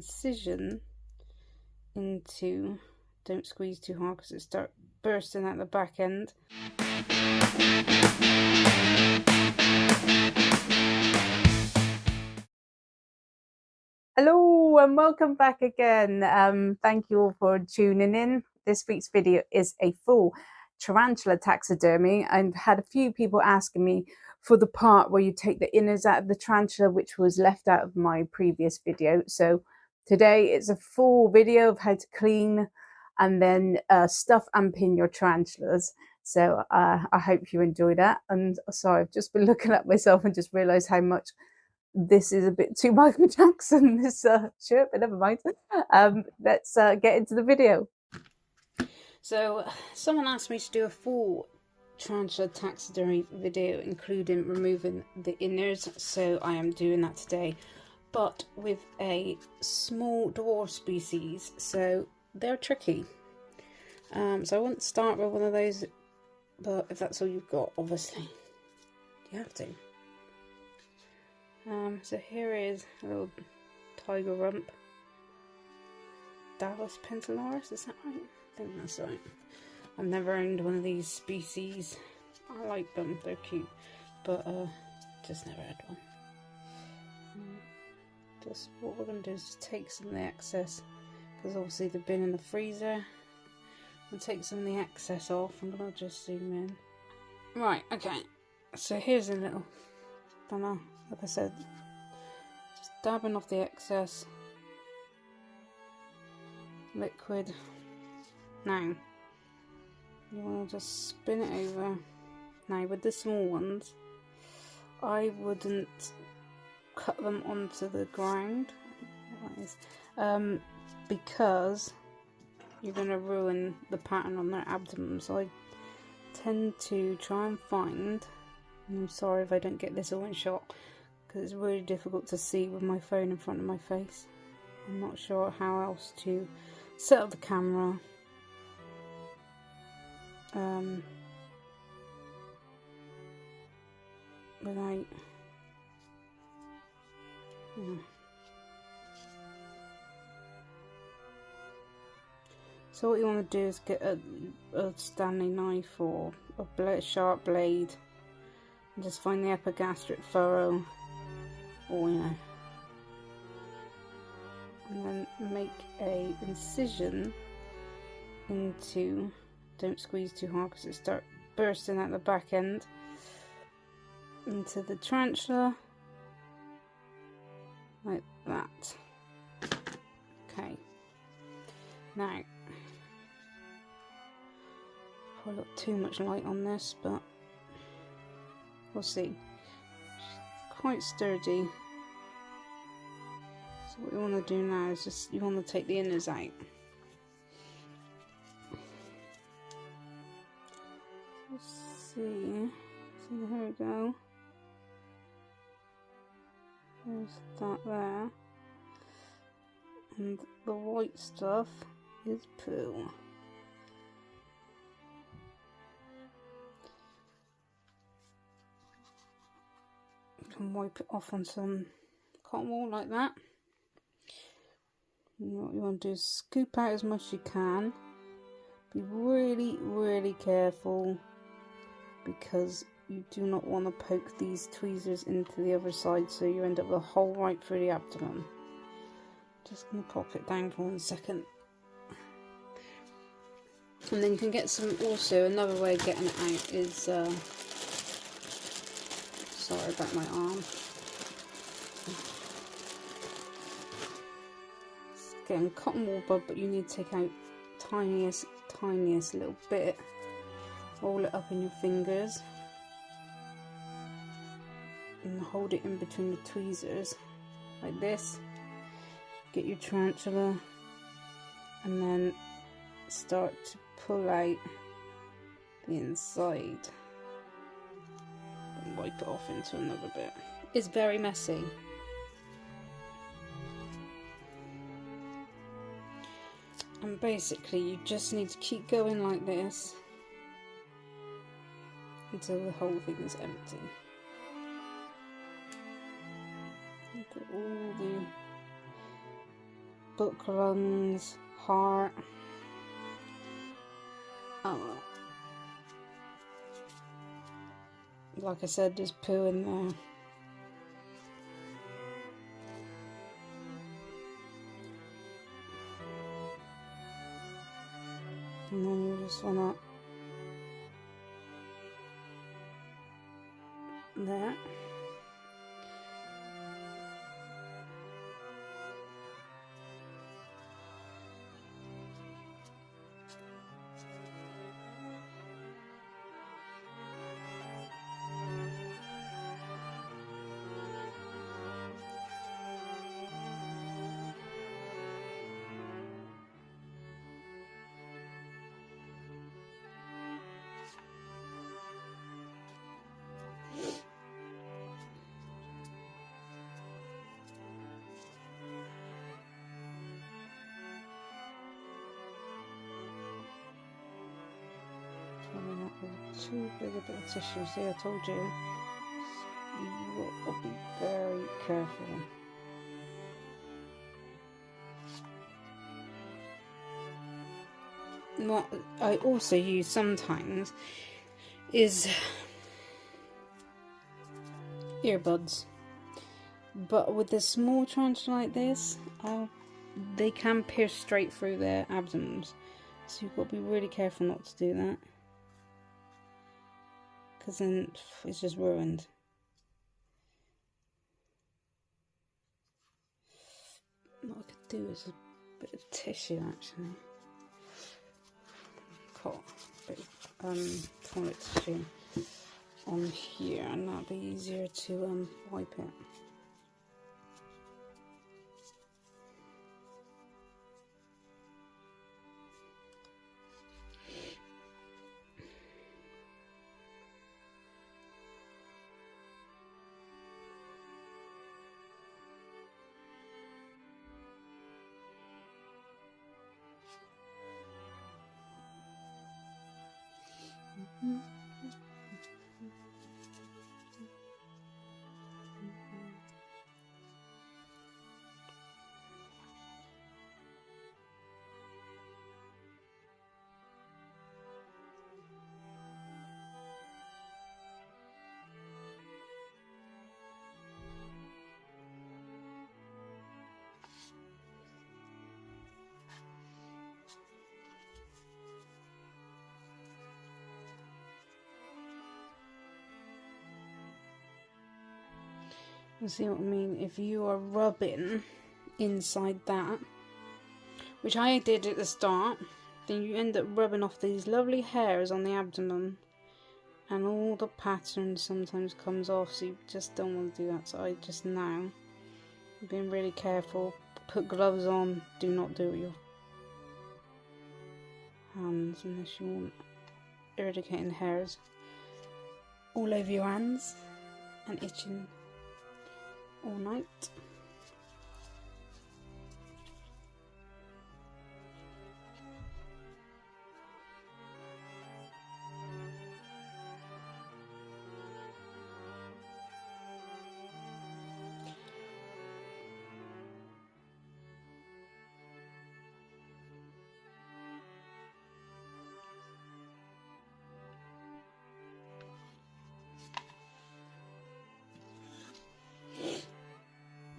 incision into, don't squeeze too hard because it starts bursting at the back end. Hello and welcome back again. Thank you all for tuning in. This week's video is a full tarantula taxidermy. I've had a few people asking me for the part where you take the innards out of the tarantula, which was left out of my previous video. So today it's a full video of how to clean and then stuff and pin your tarantulas. So I hope you enjoy that. And sorry, I've just been looking at myself and just realised how much this is a bit too Michael Jackson, this shirt, but never mind. Let's get into the video. So someone asked me to do a full tarantula taxidermy video, including removing the innards, so I am doing that today, but with a small dwarf species, so they're tricky. So I wouldn't start with one of those, but if that's all you've got, obviously you have to. So here is a little tiger rump. Davus Pentaloris, is that right? I think that's right. I've never owned one of these species. I like them, they're cute, but just never had one. Just what we're going to do is just take some of the excess, because obviously they've been in the freezer. I'll take some of the excess off. I'm going to just zoom in. Right, okay. So here's a little, don't know, like I said, just dabbing off the excess liquid. Now, you want to just spin it over. Now, with the small ones, I wouldn't cut them onto the ground, because you're going to ruin the pattern on their abdomen. So I tend to try and find, and I'm sorry if I don't get this all in shot, because it's really difficult to see with my phone in front of my face. I'm not sure how else to set up the camera. Without, yeah. So what you want to do is get a Stanley knife or a sharp blade, and just find the epigastric furrow, or and then make a incision into, don't squeeze too hard because it starts bursting at the back end, into the tarantula, like that. Okay, now probably got too much light on this, but we'll see. It's quite sturdy. So what you want to do now is just, you want to take the innards out. Let's see. So here we go. There's that there. And the white stuff is poo. You can wipe it off on some cotton wool like that. And what you want to do is scoop out as much as you can. Be really, really careful, because you do not want to poke these tweezers into the other side, so you end up with a hole right through the abdomen. Just going to pop it down for 1 second. And then you can get some, also another way of getting it out is, sorry about my arm. It's getting cotton wool bud, but you need to take out tiniest little bit. Roll it up in your fingers and hold it in between the tweezers like this. Get your tarantula and then start to pull out the inside and wipe it off into another bit. It's very messy. And basically you just need to keep going like this until the whole thing is empty. Put all the book lungs, heart. Oh, like I said, there's poo in there. And then you just want to there. Too big a bit of tissue. See, I told you. You will be very careful. What I also use sometimes is earbuds, but with a small tarantula like this, they can pierce straight through their abdomens, so you've got to be really careful not to do that, because then it's just ruined. What I could do is a bit of tissue actually. Got a bit of toilet tissue on here, and that'll be easier to wipe it. You see what I mean? If you are rubbing inside that, which I did at the start, then you end up rubbing off these lovely hairs on the abdomen, and all the pattern sometimes comes off, so you just don't want to do that. So I just now, being really careful, put gloves on, do not do it with your hands unless you want irritating hairs all over your hands and itching all night.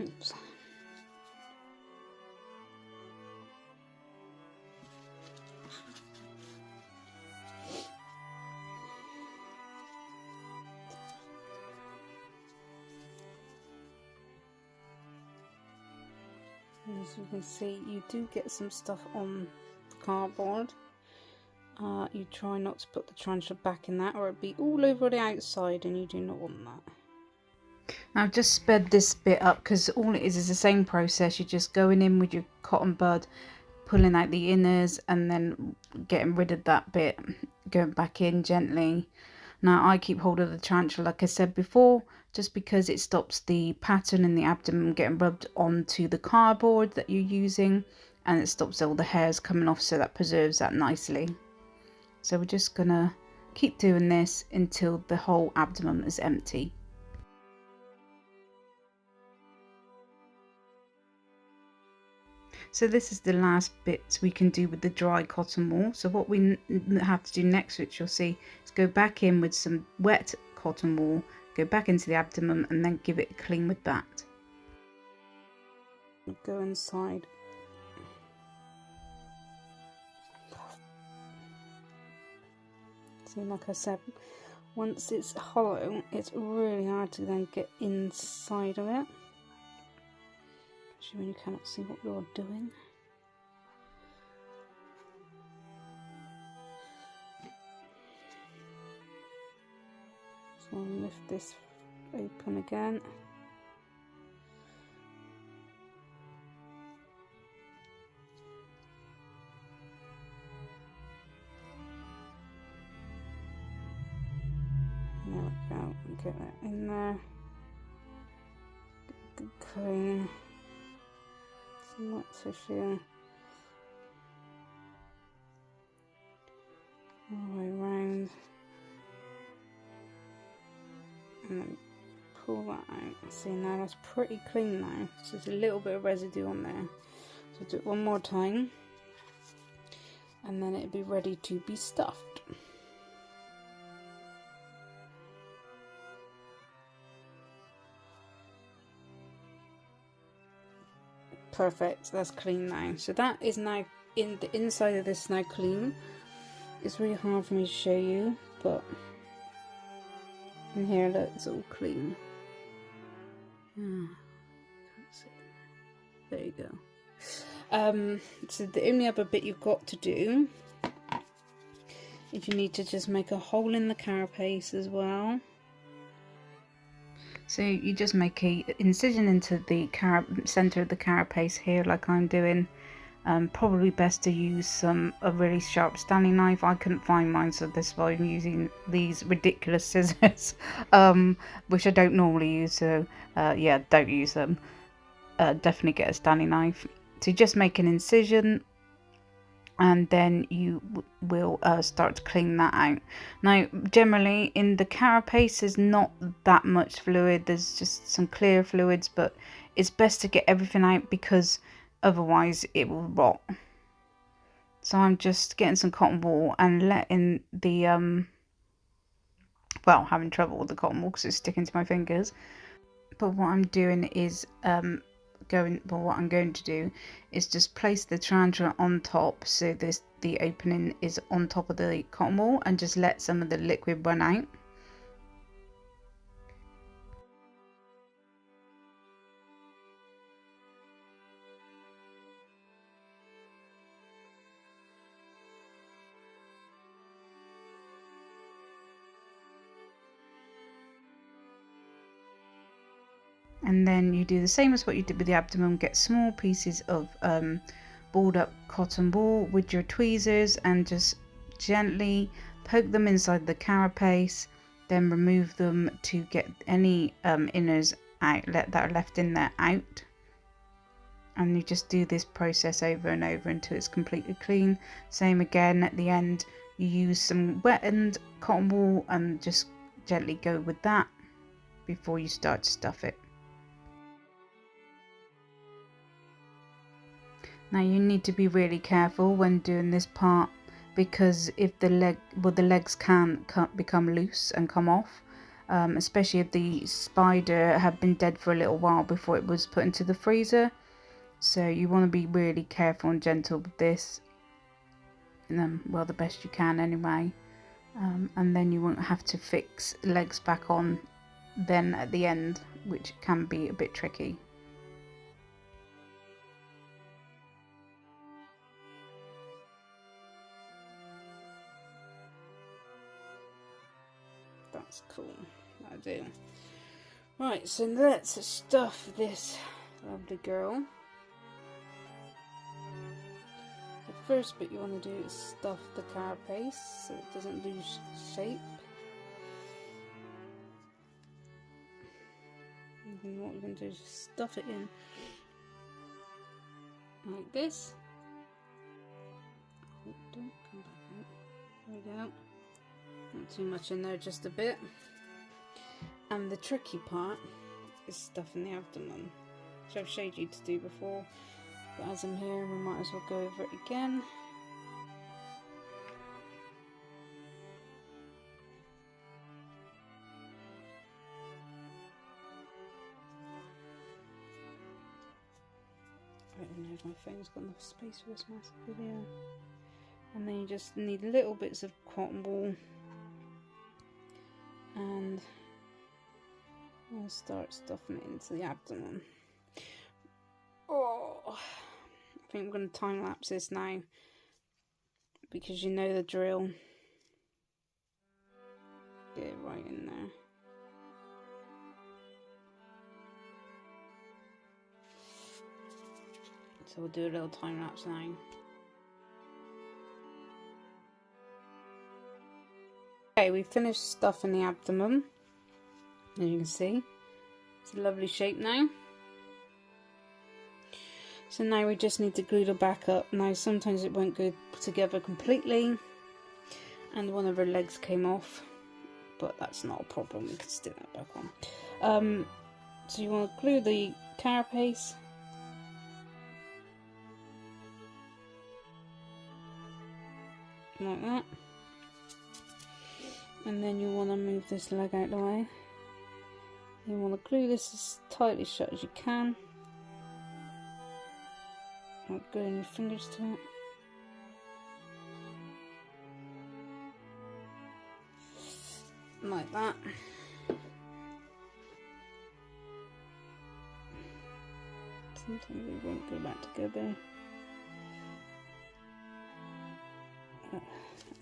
Oops. As you can see, you do get some stuff on the cardboard. You try not to put the tarantula back in that, or it'll be all over the outside, and you do not want that. Now I've just sped this bit up because all it is the same process. You're just going in with your cotton bud, pulling out the inners, and then getting rid of that bit, going back in gently. Now I keep hold of the tarantula, like I said before, just because it stops the pattern in the abdomen getting rubbed onto the cardboard that you're using, and it stops all the hairs coming off, so that preserves that nicely. So we're just gonna keep doing this until the whole abdomen is empty. So this is the last bit we can do with the dry cotton wool. So what we have to do next, which you'll see, is go back in with some wet cotton wool, go back into the abdomen, and then give it a clean with that. Go inside. See, like I said, once it's hollow, it's really hard to then get inside of it, especially when you cannot see what you're doing. So I'll lift this open again. There we go, get that in there. Good clean. Some wet tissue. All the way around. And then pull that out. See, now that's pretty clean now. So there's a little bit of residue on there. So do it one more time. And then it'll be ready to be stuffed. Perfect, that's clean now. So that is now in the inside of this now clean. It's really hard for me to show you, but in here, look, it's all clean. Can't see. There you go. So the only other bit you've got to do is you need to just make a hole in the carapace as well. So you just make a incision into the center of the carapace here, like I'm doing. Probably best to use a really sharp Stanley knife. I couldn't find mine, so this is why I'm using these ridiculous scissors, which I don't normally use. So yeah, don't use them. Definitely get a Stanley knife. So just make an incision, and then you will start to clean that out. Now generally in the carapace there's not that much fluid, there's just some clear fluids, but it's best to get everything out because otherwise it will rot. So I'm just getting some cotton wool and letting the well, having trouble with the cotton wool because it's sticking to my fingers, but what I'm doing is what I'm going to do is just place the tarantula on top, so the opening is on top of the cotton wool, and just let some of the liquid run out. And then you do the same as what you did with the abdomen. Get small pieces of balled up cotton wool with your tweezers and just gently poke them inside the carapace, then remove them to get any inners out that are left in there out. And you just do this process over and over until it's completely clean. Same again at the end, you use some wettened cotton wool and just gently go with that before you start to stuff it. Now you need to be really careful when doing this part, because if the legs can become loose and come off, especially if the spider had been dead for a little while before it was put into the freezer. So you want to be really careful and gentle with this, and then, well, the best you can anyway, and then you won't have to fix legs back on then at the end, which can be a bit tricky. That's cool, I do. Right, so let's stuff this lovely girl. The first bit you want to do is stuff the carapace so it doesn't lose shape. And then what we're going to do is just stuff it in like this. Oh, don't come back out. There we go. Not too much in there, just a bit. And the tricky part is stuffing the abdomen, which I've showed you to do before. But as I'm here, we might as well go over it again. I don't know if my phone's got enough space for this massive video. And then you just need little bits of cotton wool, and I'll start stuffing it into the abdomen. Oh, I think I'm going to time lapse this now, because you know the drill. Get it right in there. So we'll do a little time lapse now. Okay, we've finished stuffing the abdomen. As you can see, it's a lovely shape now. So now we just need to glue the back up. Now sometimes it won't go together completely, and one of her legs came off, but that's not a problem, we can stick that back on. So you want to glue the carapace. Like that. And then you want to move this leg out the way. You want to glue this as tightly shut as you can. Not gluing your fingers to it. Like that. Sometimes we won't go back together.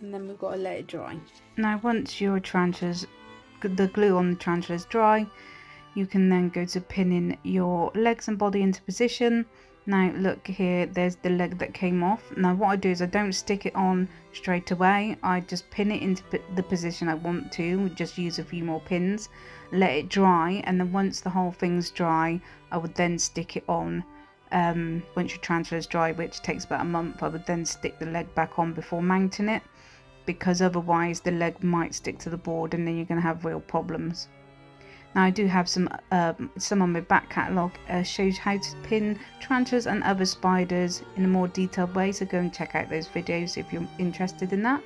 And then we've got to let it dry. Now once your tarantulas, the glue on the tarantula is dry, you can then go to pinning your legs and body into position. Now look here, there's the leg that came off. Now what I do is I don't stick it on straight away, I just pin it into the position I want to, just use a few more pins, let it dry, and then once the whole thing's dry, I would then stick it on. Once your tarantula is dry, which takes about a month, I would then stick the leg back on before mounting it, because otherwise the leg might stick to the board and then you're going to have real problems. Now I do have some on my back catalogue, shows how to pin tarantulas and other spiders in a more detailed way, so go and check out those videos if you're interested in that.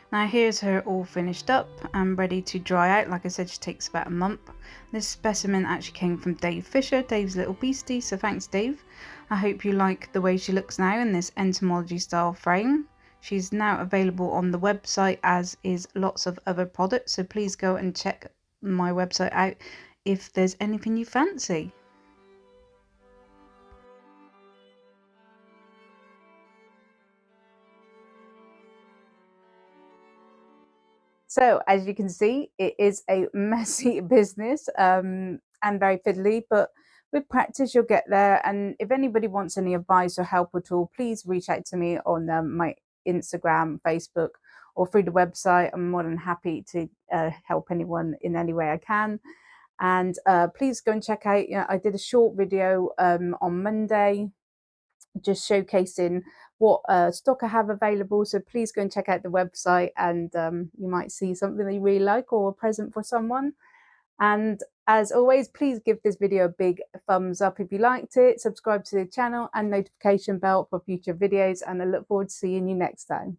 Now here's her all finished up and ready to dry out. Like I said, she takes about a month. This specimen actually came from Dave Fisher, Dave's little beastie, so thanks Dave. I hope you like the way she looks now in this entomology style frame. She's now available on the website, as is lots of other products, so please go and check my website out if there's anything you fancy. So as you can see, it is a messy business and very fiddly, but with practice you'll get there. And if anybody wants any advice or help at all, please reach out to me on my Instagram, Facebook, or through the website. I'm more than happy to help anyone in any way I can. And please go and check out, I did a short video on Monday just showcasing what stock I have available, so please go and check out the website, and you might see something that you really like or a present for someone. And as always, please give this video a big thumbs up if you liked it, subscribe to the channel and notification bell for future videos, and I look forward to seeing you next time.